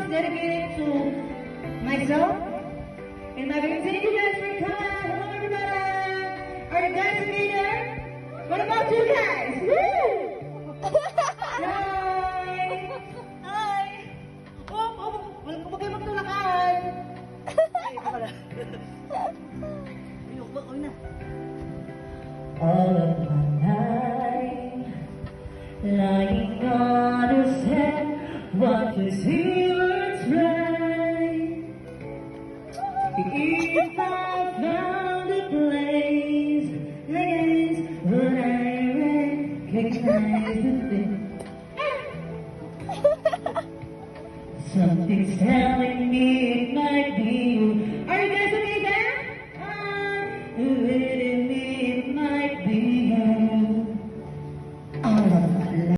dedicated to myself and my baby. Thank you guys for coming. Hello, everybody. Are you glad to be there? What about you guys? Woo! Hi! Hi! Huwag kayo magtulakan. Ay, ito pala. Huwag na. All of my life, lying on his head, what does he was right? If I found a place like this, would I recognize the thing? Something's telling me